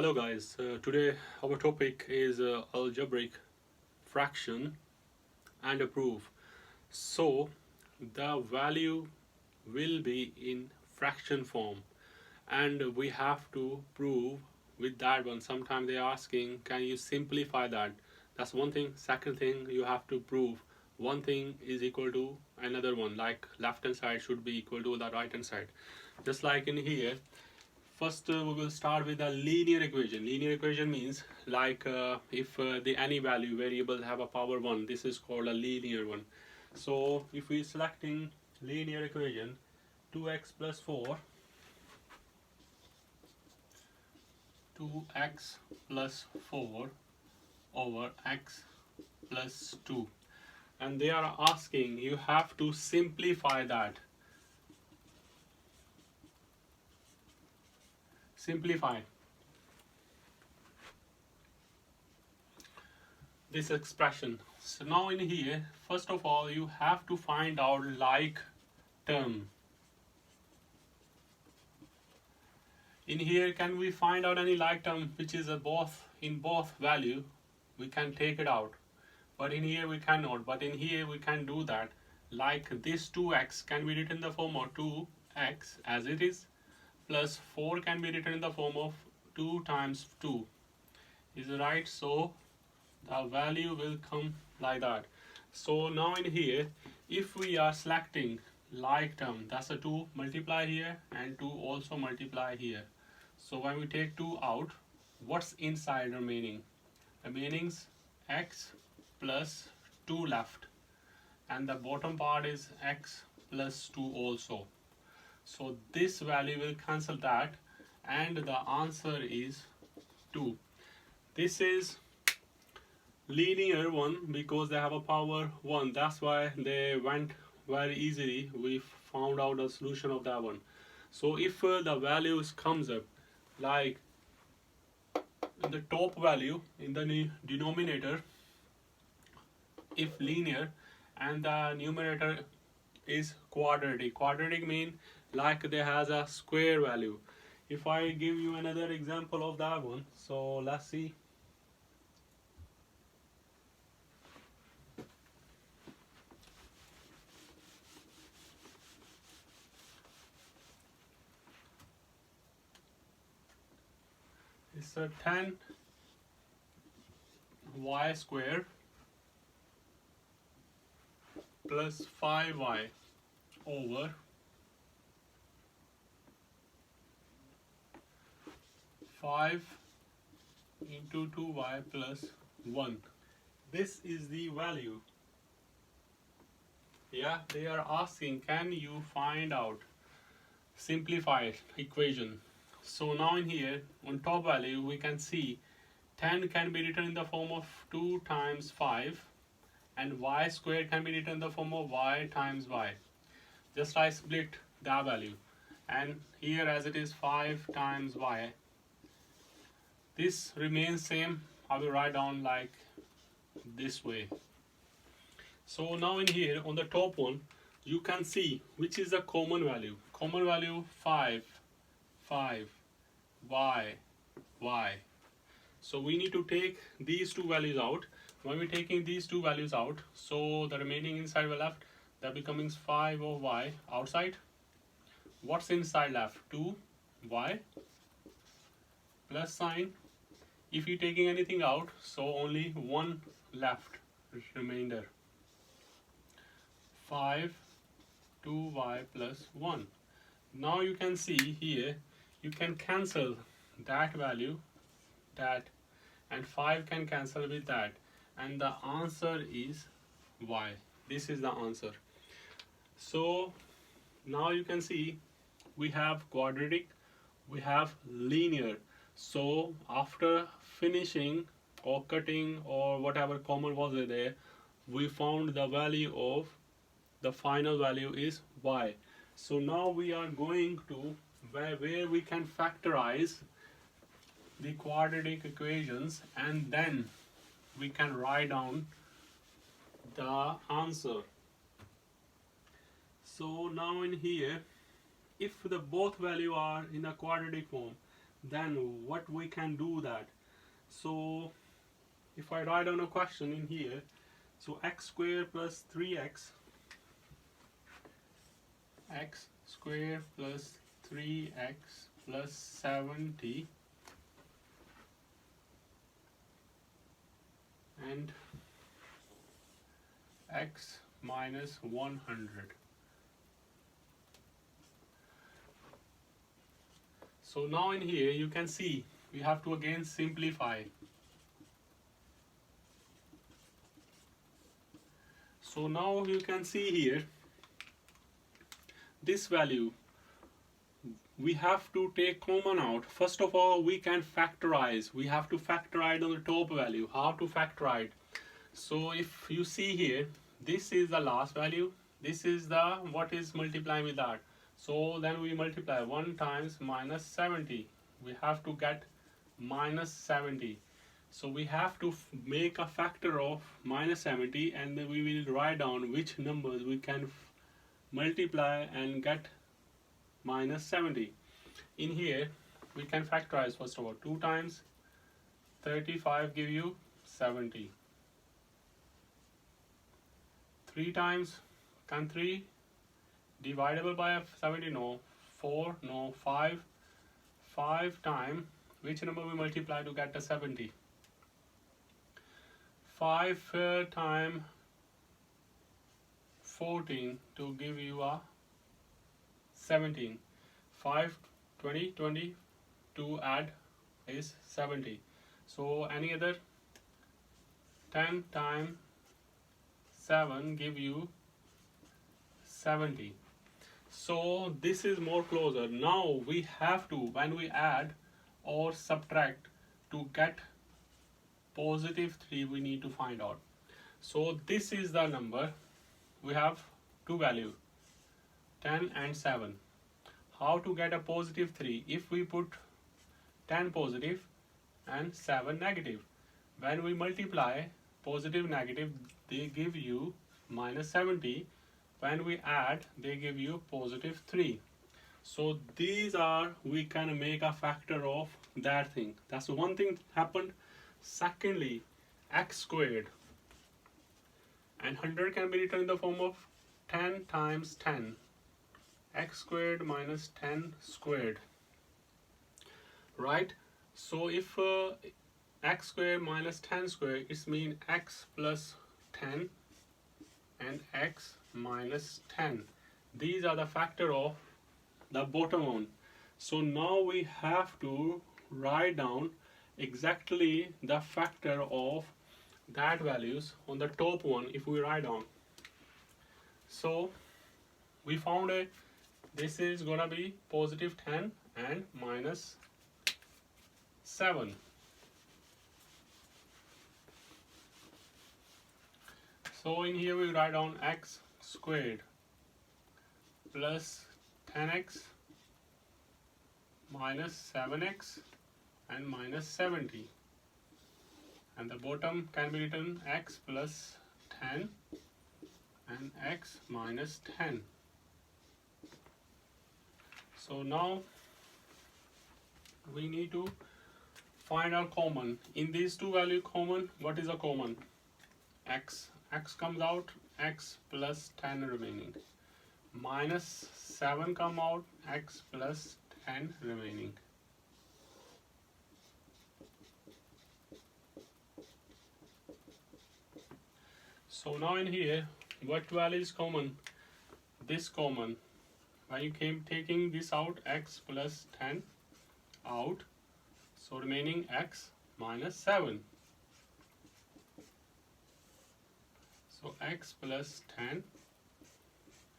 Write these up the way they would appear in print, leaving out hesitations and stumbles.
Hello guys, today our topic is algebraic fraction and a proof. So the value will be in fraction form and we have to prove with that one. Sometimes they are asking, can you simplify that? That's one thing. Second thing, you have to prove one thing is equal to another one, like left hand side should be equal to the right hand side. Just like in here, first we will start with a linear equation. Linear equation means like if the any value variable have a power 1, this is called a linear one. So if we selecting linear equation, 2x plus 4, 2x plus 4 over x plus 2, and they are asking you have to simplify that. Simplify this expression. So now in here, first of all, you have to find out like term. In here, can we find out any like term which is in both value? We can take it out, but in here we cannot. But in here we can do that. Like this 2x can be written in the form of 2x as it is, plus 4 can be written in the form of 2 times 2. Is it right? So the value will come like that. So now in here, if we are selecting like term, that's a 2 multiply here and 2 also multiply here. So when we take 2 out, what's inside remaining? Remaining's x plus 2 left, and the bottom part is x plus 2 also. So this value will cancel that, and the answer is 2. This is linear one because they have a power 1. That's why they went very easily. We found out the solution of that one. So if the values comes up like the top value in the denominator, if linear, and the numerator is quadratic. Quadratic mean like they has a square value. If I give you another example of that one, so let's see. It's a 10 y square plus 5y over 5 into 2y plus 1. This is the value. Yeah, they are asking, can you find out simplified equation? So now in here, on top value, we can see 10 can be written in the form of 2 times 5, and y squared can be written in the form of y times y. Just I split that value, and here as it is 5 times y, this remains same. I will write down like this way. So now in here on the top one, you can see which is the common value. Common value 5, y, y. So we need to take these two values out. When we're taking these two values out, so the remaining inside will left, that becomes 5 of y outside. What's inside left? 2y plus sign. If you're taking anything out, so only 1 left, remainder. 5, 2y plus 1. Now you can see here, you can cancel that value, that, and 5 can cancel with that, and the answer is y. This is the answer. So now you can see we have quadratic, we have linear. So after finishing or cutting or whatever common was there, we found the value of the final value is y. So now we are going to where we can factorize the quadratic equations, and then we can write down the answer. So now in here, if the both value are in a quadratic form, then what we can do that. So if I write down a question in here, so x squared plus 3x, x squared plus 3x plus 70 and x minus 100. So now in here you can see we have to again simplify. So now you can see here this value we have to take common out. First of all, we can factorize. We have to factorize on the top value. How to factorize? So if you see here, this is the last value, this is the what is multiplying with that. So then we multiply 1 times minus 70. We have to get minus 70. So we have to make a factor of minus 70, and then we will write down which numbers we can multiply and get minus 70. In here we can factorize. First of all, 2 times 35 give you 70. 3 times, can 3 dividable by 70? No. 4? No. 5? 5 times, which number we multiply to get a 70? 5 times 14 to give you a 17. 5, 20, 20 to add is 70. So any other? 10 times 7 give you 70. So this is more closer. Now we have to, when we add or subtract to get positive 3, we need to find out. So this is the number. We have two values, 10 and 7. How to get a positive 3? If we put 10 positive and 7 negative, when we multiply positive negative, they give you minus 70. When we add, they give you positive 3. So these are, we can make a factor of that thing. That's one thing happened. Secondly, x squared and 100 can be written in the form of 10 times 10. X squared minus 10 squared. Right? So if x squared minus 10 squared, it means x plus 10 and x minus 10. These are the factor of the bottom one. So now we have to write down exactly the factor of that values on the top one if we write down. So we found it. This is gonna be positive 10 and minus 7. So in here we write down x squared plus 10x minus 7x and minus 70. And the bottom can be written x plus 10 and x minus 10. So now we need to find our common. In these two values common, what is a common? X. X comes out, x plus 10 remaining. Minus 7 come out, x plus 10 remaining. So now in here, what value is common? This common. When you came taking this out, x plus 10 out, so remaining x minus 7. So x plus 10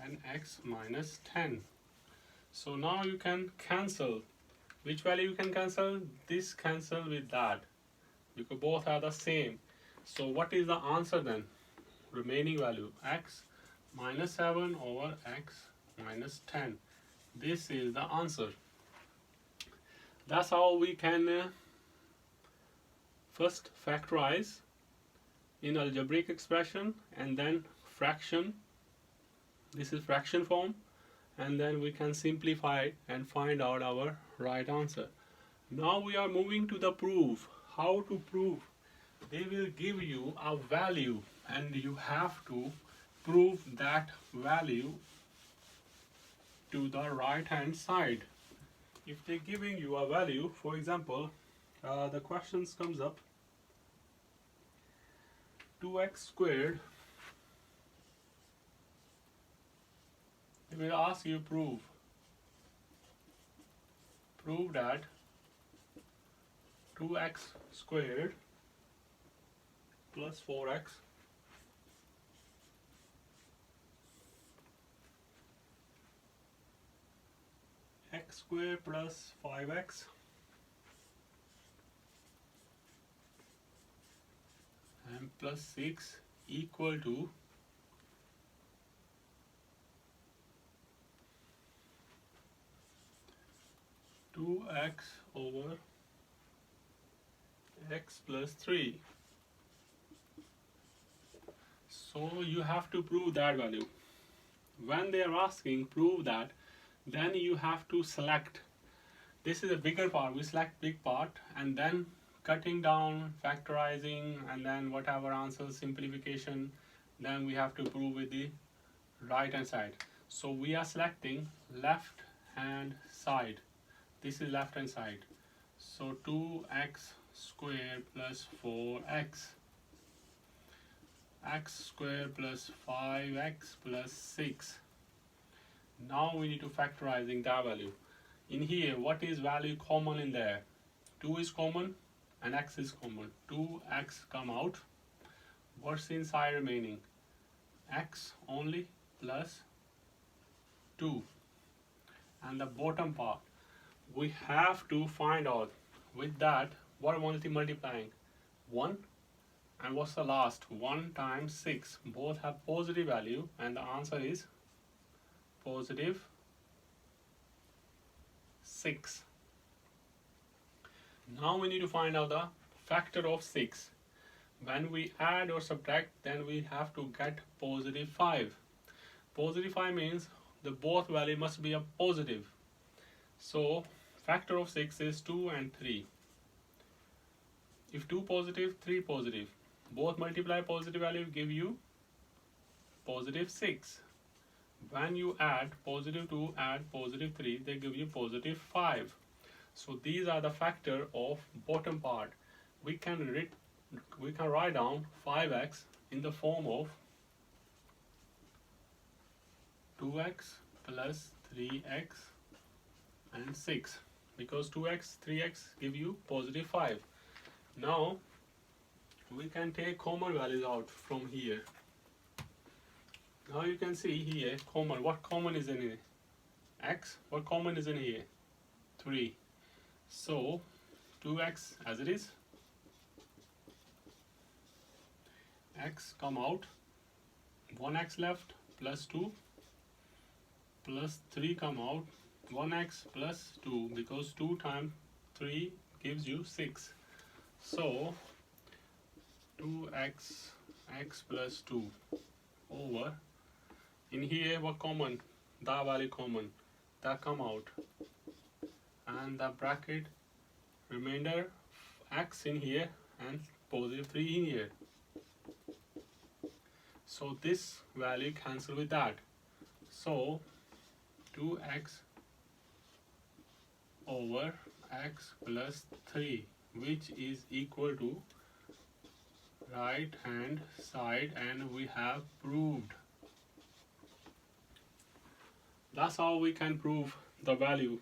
and x minus 10. So now you can cancel. Which value you can cancel? This cancel with that, because both are the same. So what is the answer then? Remaining value, x minus 7 over x minus 10. This is the answer. That's how we can first factorize in algebraic expression, and then fraction. This is fraction form, and then we can simplify and find out our right answer. Now we are moving to the proof. How to prove? They will give you a value and you have to prove that value to the right hand side. If they're giving you a value, for example, the questions comes up 2x squared, they will ask you prove that 2x squared plus 4x x squared plus 5x and plus 6 equal to 2x over x plus 3. So you have to prove that value. When they are asking prove that, then you have to select. This is a bigger part. We select big part and then cutting down, factorizing, and then whatever answers, simplification, then we have to prove with the right hand side. So we are selecting left hand side. This is left hand side. So 2x squared plus 4x, x squared plus 5x plus 6. Now we need to factorizing that value. In here, what is value common in there? 2 is common and x is common. 2x come out. What's inside remaining? X only plus 2. And the bottom part, we have to find out with that what multiplying 1 and what's the last 1 times 6, both have positive value and the answer is positive 6. Now we need to find out the factor of 6. When we add or subtract, then we have to get positive 5. Positive 5 means the both value must be a positive. So factor of 6 is 2 and 3. If 2 positive, 3 positive, both multiply positive value give you positive 6. When you add positive 2, add positive 3, they give you positive 5. So these are the factor of bottom part. We can write down 5x in the form of 2x plus 3x and 6, because 2x 3x give you positive 5. Now we can take common values out from here. Now you can see here common. What common is in here? X. What common is in here? 3. So 2x as it is. X come out. 1x left plus 2 plus 3 come out. 1x plus 2, because 2 times 3 gives you 6. So 2x x plus 2 over, in here what common? The value common, that come out, and the bracket remainder x in here and positive 3 in here. So this value cancel with that. So 2x over x plus 3, which is equal to right hand side, and we have proved. That's how we can prove the value.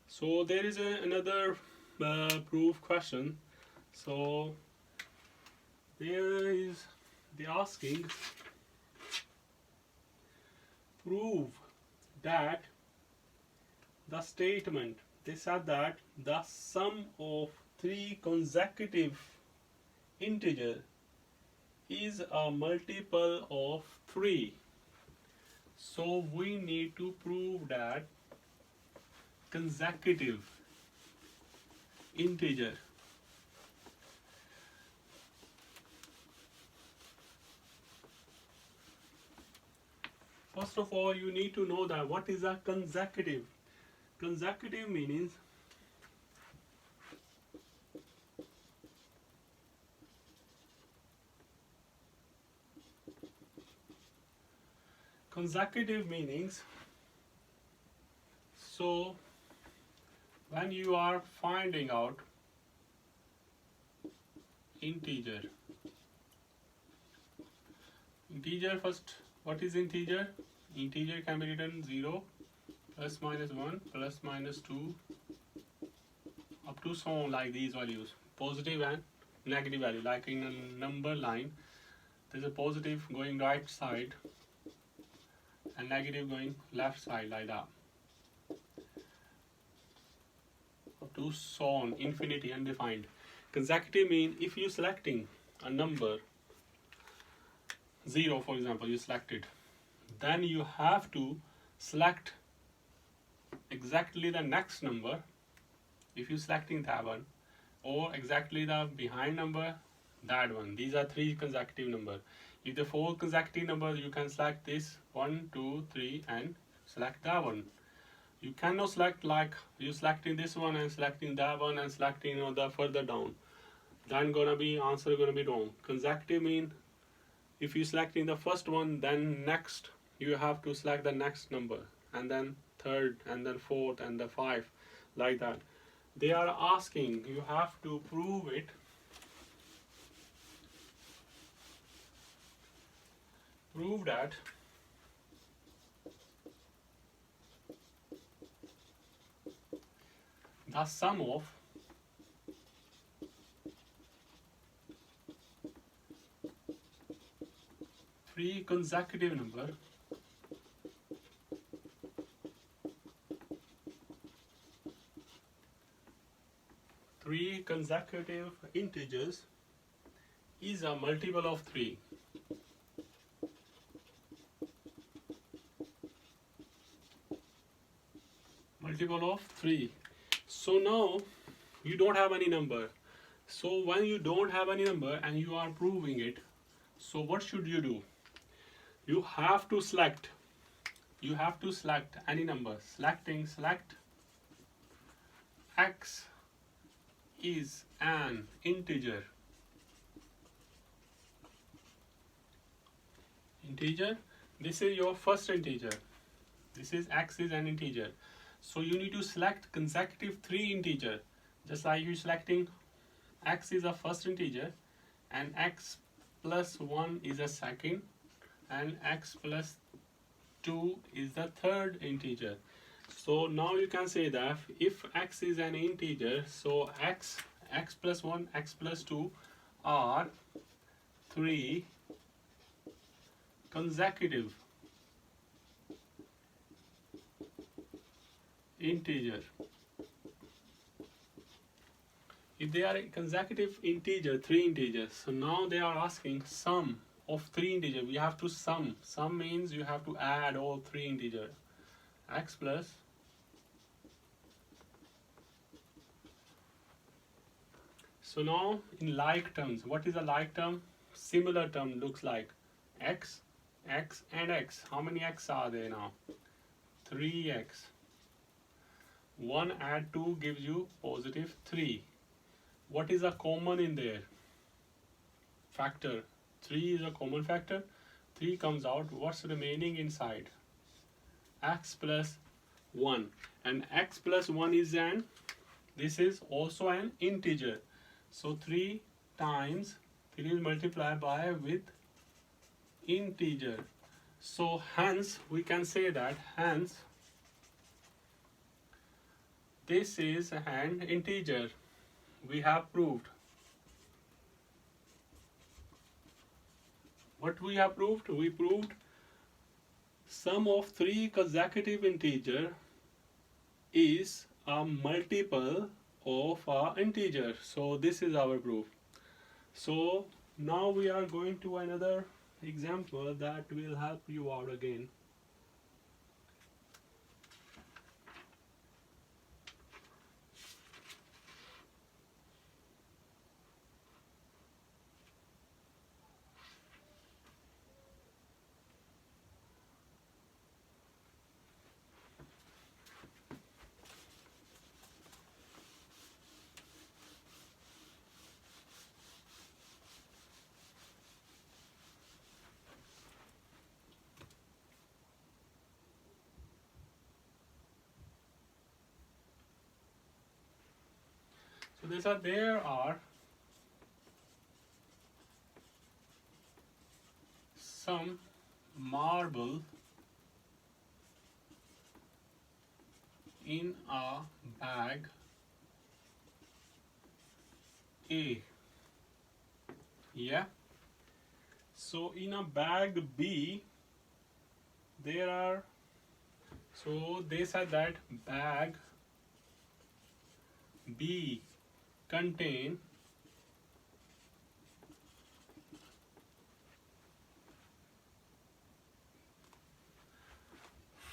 So there is another proof question. So they're asking prove that the statement, they said that the sum of 3 consecutive integer is a multiple of 3. So we need to prove that consecutive integer. First of all, you need to know that what is a consecutive. Consecutive means Consecutive meanings, so when you are finding out integer, first, what is integer? Integer can be written 0, plus minus 1, plus minus 2, up to so on, like these values, positive and negative value. Like in a number line, there's a positive going right side and negative going left side, like that, up to so on, infinity, undefined. Consecutive mean if you selecting a number 0, for example, you selected, then you have to select exactly the next number if you selecting that one, or exactly the behind number, that one. These are 3 consecutive number. If the 4 consecutive numbers, you can select this 1, 2, 3 and select that one. You cannot select like you selecting this one and selecting that one and selecting the further down. Then gonna be answer gonna be wrong. Consecutive mean if you selecting the first one, then next you have to select the next number, and then third, and then fourth, and the 5, like that. They are asking, you have to prove it. Prove that the sum of three consecutive number integers is a multiple of 3. Multiple of 3. So now you don't have any number. So when you don't have any number and you are proving it, so what should you do? You have to select any number. Select x is an integer. This is your first integer. This is x is an integer. So you need to select consecutive 3 integer. Just like you selecting x is a first integer and x plus 1 is a second and x plus 2 is the third integer. So now you can say that if x is an integer, so x plus 1, x plus 2 are 3 consecutive integer. If they are consecutive integer, 3 integers, so now they are asking sum of 3 integers. We have to sum. Sum means you have to add all 3 integers. X plus so now in like terms, what is a like term? Similar term looks like x, x and x. How many x are there now? 3x. 1 add 2 gives you positive 3. What is a common in there? Factor. 3 is a common factor. 3 comes out. What's remaining inside? X plus 1. And x plus 1 is this is also an integer. So 3 times 3 is multiplied by with integer. So hence we can say that this is an integer. We have proved. What we have proved? We proved sum of 3 consecutive integer is a multiple of an integer. So this is our proof. So now we are going to another example that will help you out again. So they said there are some marble in a bag A. Yeah. So in a bag B, there are, so they said that bag B contain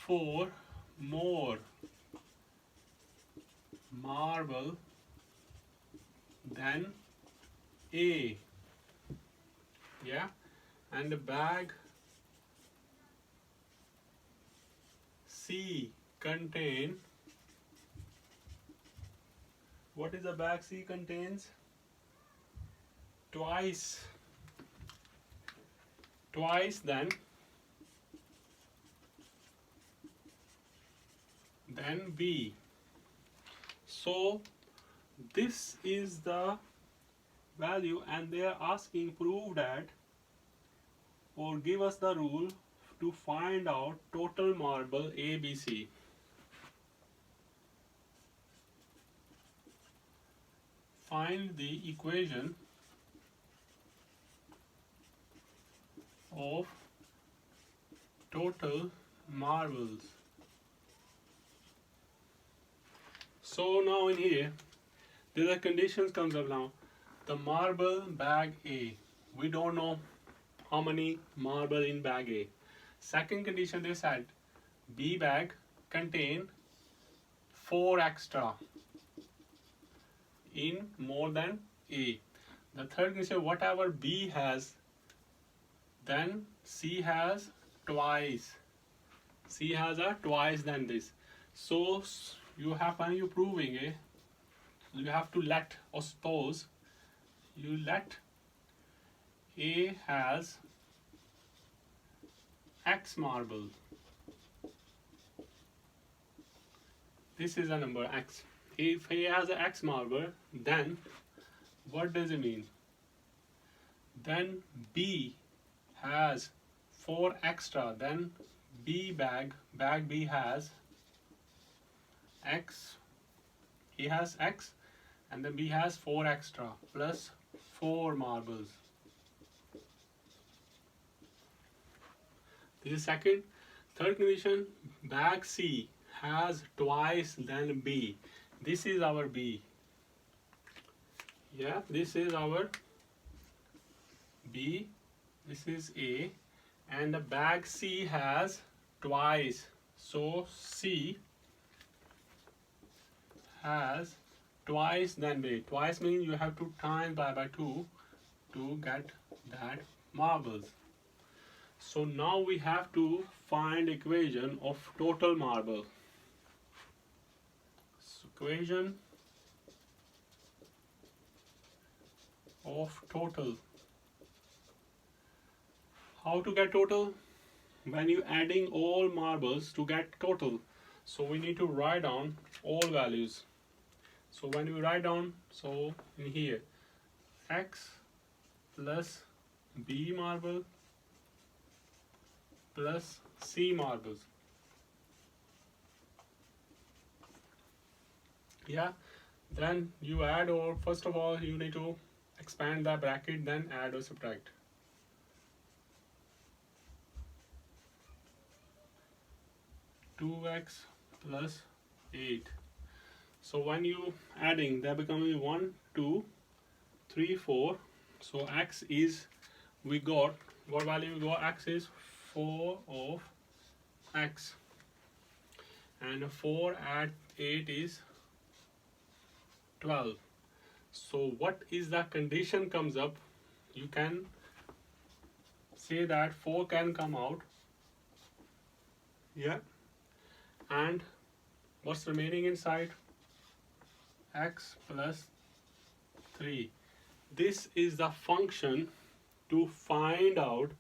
4 more marble than A. Yeah, and the bag C contain, what is the bag C contains? Twice than B. So this is the value, and they are asking prove that or give us the rule to find out total marble ABC. Find the equation of total marbles. So now in here, there are conditions comes up now. The marble bag A, we don't know how many marble in bag A. Second condition they said B bag contain 4 extra in more than A. The third condition, whatever B has, then C has twice. C has a twice than this. So you have, when you proving it, you have to let, or suppose you let A has X marble. This is a number X. If A has an X marble, then what does it mean? Then B has 4 extra. Then B bag B has X. He has X, and then B has 4 extra plus 4 marbles. This is second. Third condition, bag C has twice than B. This is our B. Yeah, this is our B. This is A. And the bag C has twice. So C has twice than B. Twice means you have to times by 2 to get that marbles. So now we have to find equation of total marble. So equation of total. How to get total? When you adding all marbles to get total. So we need to write down all values. So when you write down, so in here, X plus B marble plus C marbles. Yeah, then you add, or first of all you need to expand the bracket, then add or subtract. (2x plus 8). So when you adding, they're becoming 1, 2, 3, 4. So X is, we got, what value we got? X is 4 of X, and 4 add 8 is 12. So what is the condition comes up? You can say that 4 can come out. Yeah. And what's remaining inside? X plus 3. This is the function to find out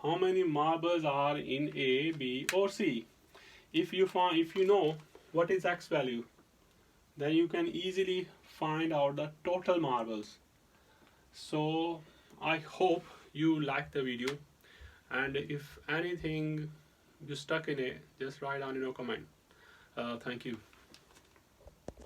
how many marbles are in A, B or C. If you know what is X value, then you can easily find out the total marbles. So I hope you like the video, and if anything you stuck in it, just write down in your comment. Thank you.